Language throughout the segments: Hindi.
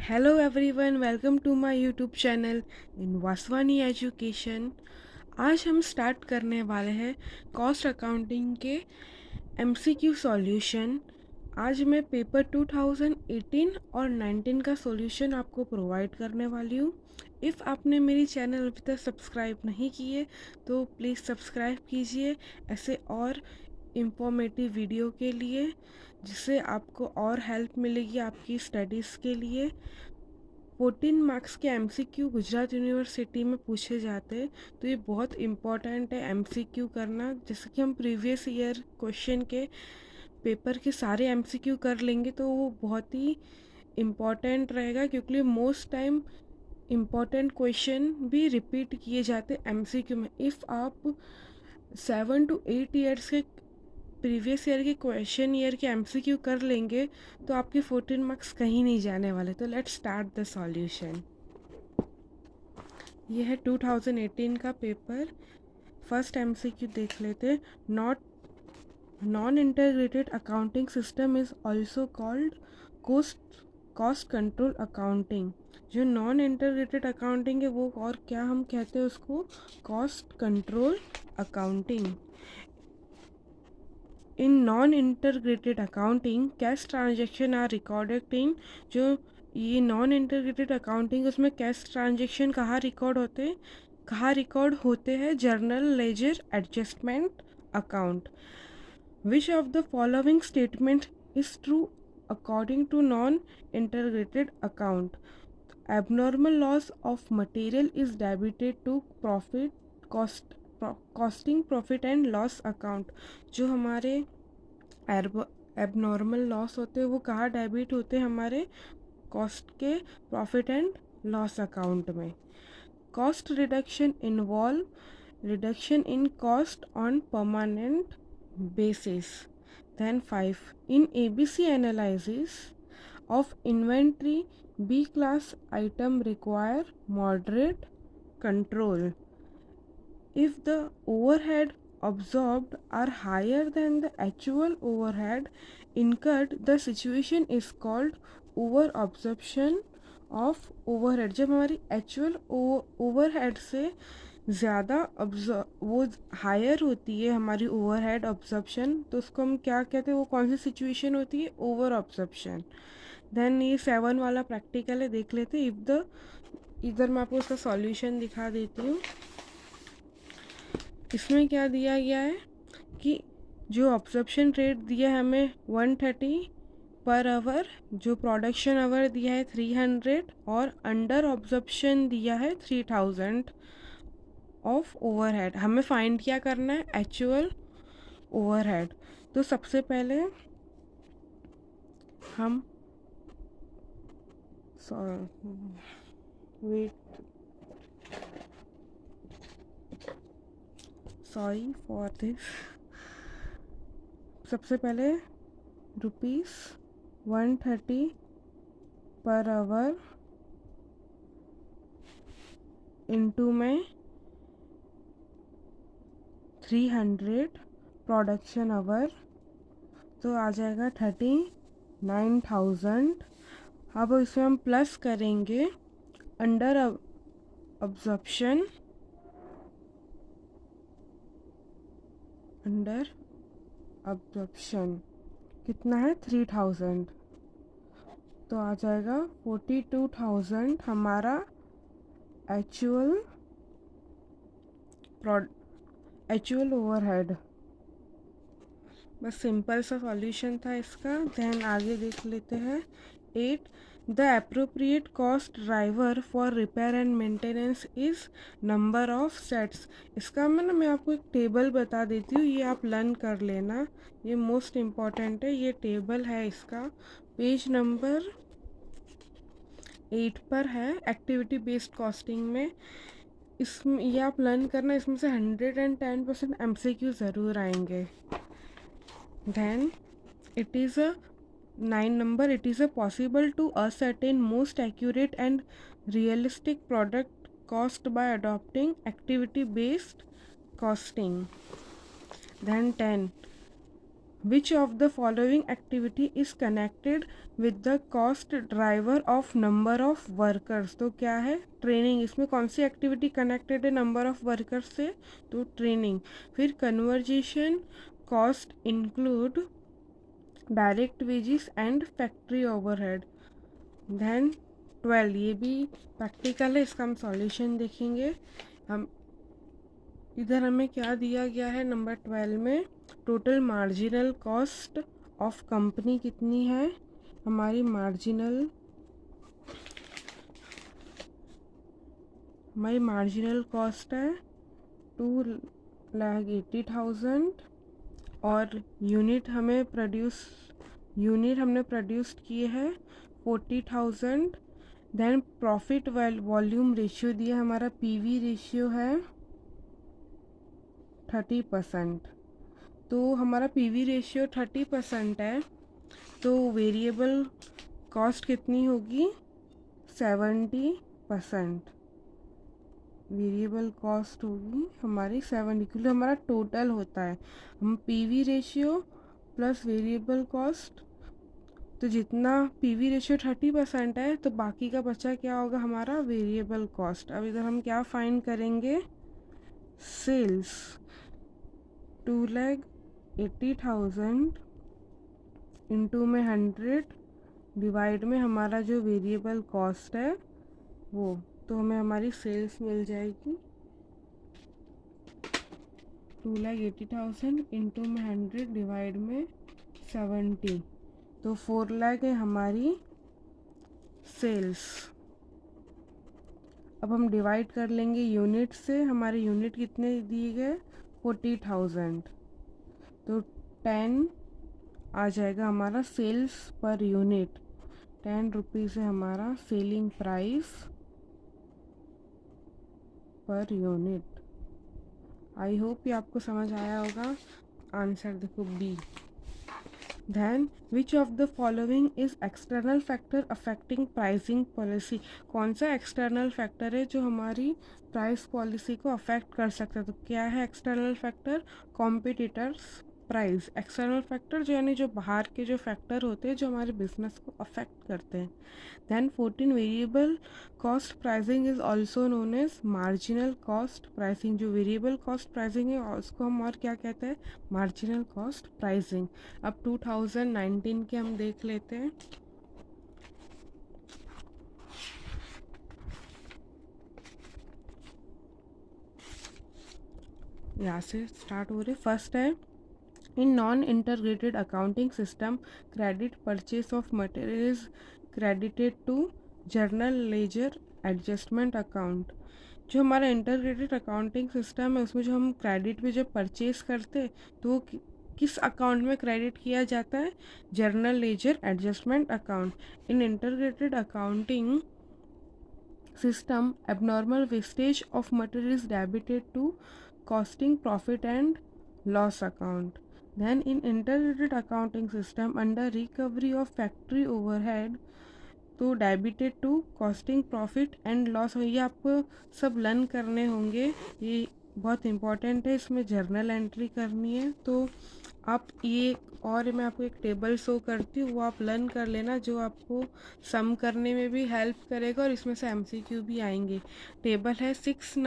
Hello everyone, welcome to my YouTube channel in Vaswani education. आज हम स्टार्ट करने वाले हैं कॉस्ट अकाउंटिंग के एमसीक्यू सॉल्यूशन। आज मैं पेपर 2018 और 19 का सॉल्यूशन आपको प्रोवाइड करने वाली हूँ। इफ़ आपने मेरी चैनल अभी तक सब्सक्राइब नहीं किए तो प्लीज़ सब्सक्राइब कीजिए ऐसे और इंफॉर्मेटिव वीडियो के लिए, जिससे आपको और हेल्प मिलेगी आपकी स्टडीज़ के लिए। 14 मार्क्स के एमसीक्यू गुजरात यूनिवर्सिटी में पूछे जाते हैं, तो ये बहुत इम्पॉर्टेंट है एमसीक्यू करना। जैसे कि हम प्रीवियस ईयर क्वेश्चन के पेपर के सारे एमसीक्यू कर लेंगे तो वो बहुत ही इम्पॉर्टेंट रहेगा, क्योंकि मोस्ट टाइम इम्पॉर्टेंट क्वेश्चन भी रिपीट किए जाते हैं एमसीक्यू में। इफ़ आप 7 to 8 ईयर्स के प्रीवियस ईयर के क्वेश्चन ईयर के एमसीक्यू कर लेंगे तो आपके 14 मार्क्स कहीं नहीं जाने वाले। तो लेट्स स्टार्ट द सॉल्यूशन। ये है 2018 का पेपर। फर्स्ट एमसीक्यू देख लेते। Not non integrated accounting system is also called cost control accounting. जो नॉन इंटीग्रेटेड अकाउंटिंग है वो और क्या हम कहते हैं उसको, cost control accounting. In non integrated accounting cash transaction are recorded in, जो ये नॉन इंटीग्रेटेड अकाउंटिंग उसमें कैश ट्रांजेक्शन कहाँ रिकॉर्ड होते हैं, journal ledger adjustment account. Which of the following statement is true according to non integrated account. Abnormal loss of material is debited to profit costing profit and loss account. जो हमारे एबनॉर्मल लॉस होते हैं वो कहाँ डेबिट होते हैं, हमारे कॉस्ट के प्रॉफिट एंड लॉस अकाउंट में। Cost reduction involve reduction in cost on permanent basis. Then 5. In ABC analysis of inventory, B class item require moderate control. If the overhead absorbed are higher than the actual overhead incurred, the situation is called over absorption of overhead. जब हमारी actual overhead से ज़्यादा वो हायर होती है हमारी ओवरहेड ऑब्जर्प्शन, तो उसको हम क्या कहते हैं, वो कौन सी सिचुएशन होती है, ओवर ऑब्जर्प्शन। देन ये 7 वाला प्रैक्टिकल है, देख लेते हैं। इधर मैं आपको उसका सॉल्यूशन दिखा देती हूँ। इसमें क्या दिया गया है कि जो ऑब्जर्प्शन रेट दिया है हमें 130 पर आवर, जो प्रोडक्शन आवर दिया है 300 और अंडर ऑब्जर्प्शन दिया है 3000 ऑफ ओवरहेड। हमें फाइंड क्या करना है, एक्चुअल ओवरहेड। तो सबसे पहले हम वेट सॉरी फॉर दिस। सबसे पहले ₹130 पर आवर इंटू में 300 प्रोडक्शन आवर, तो आ जाएगा 39,000। अब इसमें हम प्लस करेंगे अंडर अब्जॉर्प्शन, कितना है 3000, तो आ जाएगा 42,000 हमारा एक्चुअल ओवरहेड। बस सिंपल सा सॉल्यूशन था इसका। देन आगे देख लेते हैं। 8. The appropriate cost driver for repair and maintenance is number of sets. इसका मैं आपको एक टेबल बता देती हूँ, ये आप लर्न कर लेना, ये मोस्ट इम्पॉर्टेंट है। ये टेबल है इसका, पेज नंबर 8 पर है, एक्टिविटी बेस्ड कॉस्टिंग में। इसमें ये आप लर्न करना, इसमें से 110% MCQ ज़रूर आएंगे। Then it is a 9 number. It is a possible to ascertain most accurate and realistic product cost by adopting activity based costing. Then 10. Which of the following activity is connected with the cost driver of number of workers. तो क्या है, ट्रेनिंग। इसमें कौन सी एक्टिविटी कनेक्टेड है नंबर ऑफ वर्कर्स से, तो ट्रेनिंग। फिर conversion cost include direct wages and factory overhead. Then 12, ये भी प्रैक्टिकल है, इसका हम सॉल्यूशन देखेंगे। हम इधर हमें क्या दिया गया है नंबर 12 में, total marginal cost of company कितनी है, हमारी मार्जिनल कॉस्ट है 2,80,000 और यूनिट हमने प्रोड्यूस किए हैं 40,000। देन प्रॉफिट वॉल्यूम रेशियो दिया, हमारा पीवी रेशियो है 30%। तो हमारा पीवी रेशियो 30% है, तो वेरिएबल कॉस्ट कितनी होगी 70%। वेरिएबल कॉस्ट होगी हमारी 70, क्योंकि हमारा टोटल होता है, हम PV ratio plus variable cost, तो जितना पीवी रेशियो 30% है तो बाकी का बचा क्या होगा हमारा वेरिएबल कॉस्ट। अब इधर हम क्या फाइंड करेंगे, सेल्स 2,80,000 इंटू में 100 डिवाइड में हमारा जो वेरिएबल कॉस्ट है वो, तो हमें हमारी सेल्स मिल जाएगी 2,80,000 इंटू में 100 डिवाइड में 70, तो 4 लाख है हमारी सेल्स। अब हम डिवाइड कर लेंगे यूनिट से, हमारे यूनिट कितने दिए गए 40,000, तो 10 आ जाएगा हमारा सेल्स पर यूनिट, 10 रुपीज़ है हमारा selling price per unit. I hope ये आपको समझ आया होगा। आंसर देखो B. Then which of the following is external factor affecting pricing policy। कौन सा एक्सटर्नल फैक्टर है जो हमारी प्राइस पॉलिसी को अफेक्ट कर सकता है, तो क्या है external factor, competitors price. External factor जो यानी जो बाहर के जो फैक्टर होते हैं जो हमारे बिजनेस को अफेक्ट करते हैं। Then 14, variable cost pricing is also known as marginal cost pricing. जो वेरिएबल कॉस्ट प्राइसिंग है उसको हम और क्या कहते हैं, मार्जिनल कॉस्ट प्राइसिंग। अब 2019 के हम देख लेते हैं। यहाँ से स्टार्ट हो रहे। फर्स्ट है, in non integrated accounting system credit purchase of material is credited to journal ledger adjustment account. जो हमारा इंटरग्रेटेड अकाउंटिंग सिस्टम है उसमें जो हम क्रेडिट पे जब परचेस करते तो वो किस अकाउंट में क्रेडिट किया जाता है, journal ledger adjustment account. In integrated accounting system, abnormal wastage of material is debited to costing profit and loss account. Then in integrated accounting system, under recovery of factory overhead, तो debited to costing profit and loss. ये आपको सब लर्न करने होंगे, ये बहुत इंपॉर्टेंट है, इसमें जर्नल एंट्री करनी है। तो आप ये, और मैं आपको एक टेबल शो करती हूँ, वो आप लर्न कर लेना, जो आपको सम करने में भी हेल्प करेगा और इसमें से एमसीक्यू भी आएंगे। टेबल है 6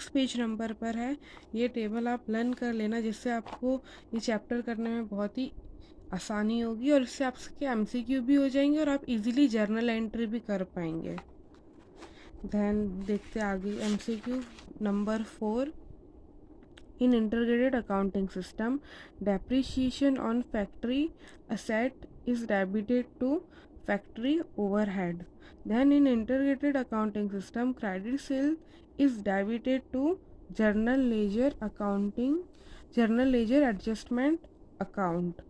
पेज नंबर पर है, ये टेबल आप लर्न कर लेना, जिससे आपको ये चैप्टर करने में बहुत ही आसानी होगी और इससे आपके एमसीक्यू भी हो जाएंगे और आप इजीली जर्नल एंट्री भी कर पाएंगे। ध्यान देखते आगे MCQ number 4। In integrated accounting system, depreciation on factory asset is debited to factory overhead. Then in integrated accounting system, credit sale is debited to journal ledger adjustment account.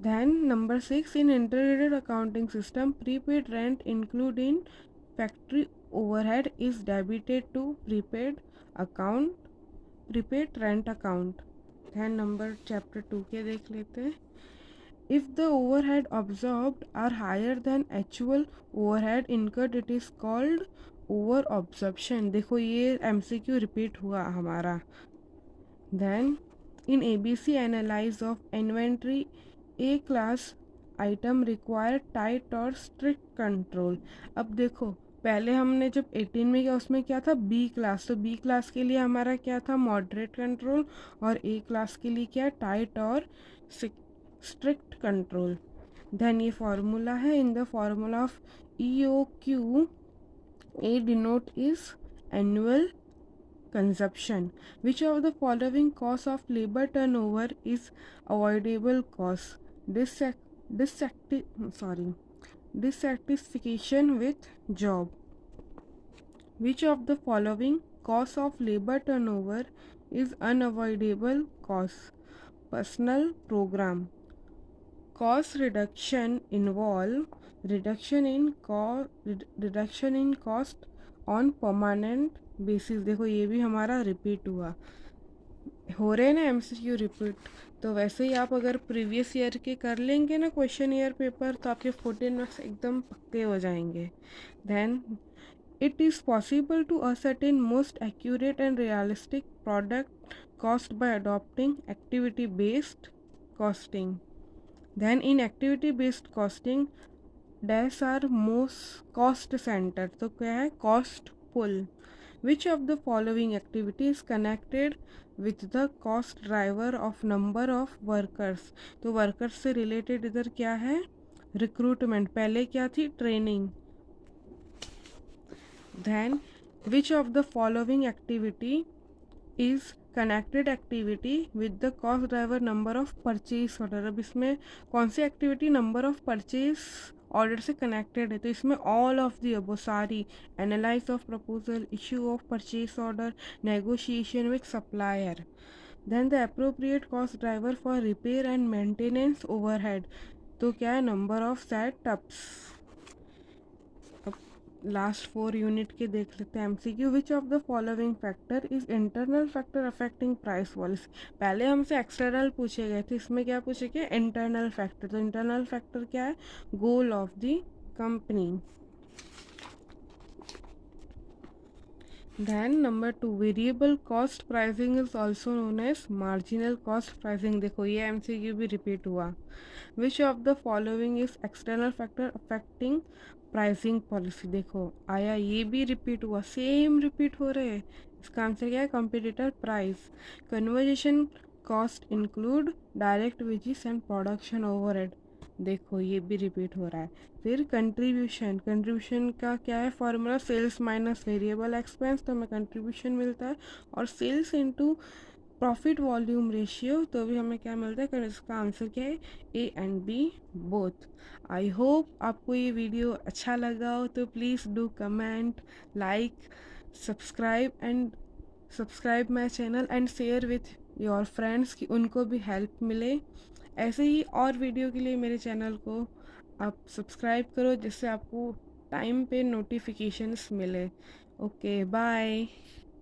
Then number 6, in integrated accounting system, prepaid rent included in factory overhead is debited to prepaid rent account। ध्यान नंबर चैप्टर 2 के देख लेते हैं। If the overhead absorbed are higher than actual overhead incurred it is called over absorption. देखो ये एमसीक्यू रिपीट हुआ हमारा। Then in ABC analyse of inventory A class item require tight और स्ट्रिक्ट कंट्रोल। अब देखो पहले हमने जब 18 में किया उसमें क्या था बी क्लास, तो बी क्लास के लिए हमारा क्या था मॉडरेट कंट्रोल, और ए क्लास के लिए क्या टाइट और स्ट्रिक्ट कंट्रोल। देन ये फॉर्मूला है, in the formula of EOQ A denote is annual consumption. Which of the following cause of labor turnover is avoidable cause? Dissatisfaction with job. Which of the following cause of labor turnover is unavoidable cause? Personal program. Cost reduction involve reduction in cost on permanent basis। देखो ये भी हमारा रिपीट हुआ, हो रहे हैं ना MCQ रिपीट। तो वैसे ही आप अगर प्रीवियस ईयर के कर लेंगे ना क्वेश्चन ईयर पेपर, तो आपके 14 मार्क्स एकदम पक्के हो जाएंगे। Then it is possible to ascertain most accurate and realistic product cost by adopting activity based costing. Then in activity based costing dash are most cost center, तो क्या है cost pull। Which of the following activity is connected with the cost driver of number of workers? तो workers से related इधर क्या है recruitment, पहले क्या थी training। Then which of the following activity is connected activity with the cost driver number of purchase order. अब इसमें कौन सी activity number of purchase order से कनेक्टेड है, तो इसमें ऑल ऑफ दी अबो सारी, analyse of proposal, issue of purchase order, negotiation with supplier. Then the appropriate cost driver for repair and maintenance overhead, तो क्या है number of setups. Last 4 unit के देख लेते हैं MCQ। Which of the following factor is internal factor affecting price policy. पहले हमसे एक्सटर्नल पूछे गए थे, इसमें क्या पूछे गए इंटरनल फैक्टर। तो इंटरनल फैक्टर क्या है goal of the company. Then number 2 variable cost pricing is also known as marginal cost pricing. देखो ये MCQ भी रिपीट हुआ। Which of the following is external factor affecting pricing policy. देखो आया, ये भी रिपीट हुआ, सेम रिपीट हो रहे हैं। इसका आंसर क्या है competitor price. Conversation cost include direct wages and production overhead. देखो ये भी रिपीट हो रहा है। फिर कंट्रीब्यूशन का क्या है formula, sales minus variable expense, तो हमें कंट्रीब्यूशन मिलता है। और sales into profit volume ratio, तो भी हमें क्या मिलता है, इसका आंसर क्या है A and B both. I hope आपको ये वीडियो अच्छा लगा हो, तो please do comment, like, subscribe my channel and share with your friends कि उनको भी हेल्प मिले। ऐसे ही और वीडियो के लिए मेरे चैनल को आप सब्सक्राइब करो, जिससे आपको टाइम पे नोटिफिकेशंस मिले। Okay bye.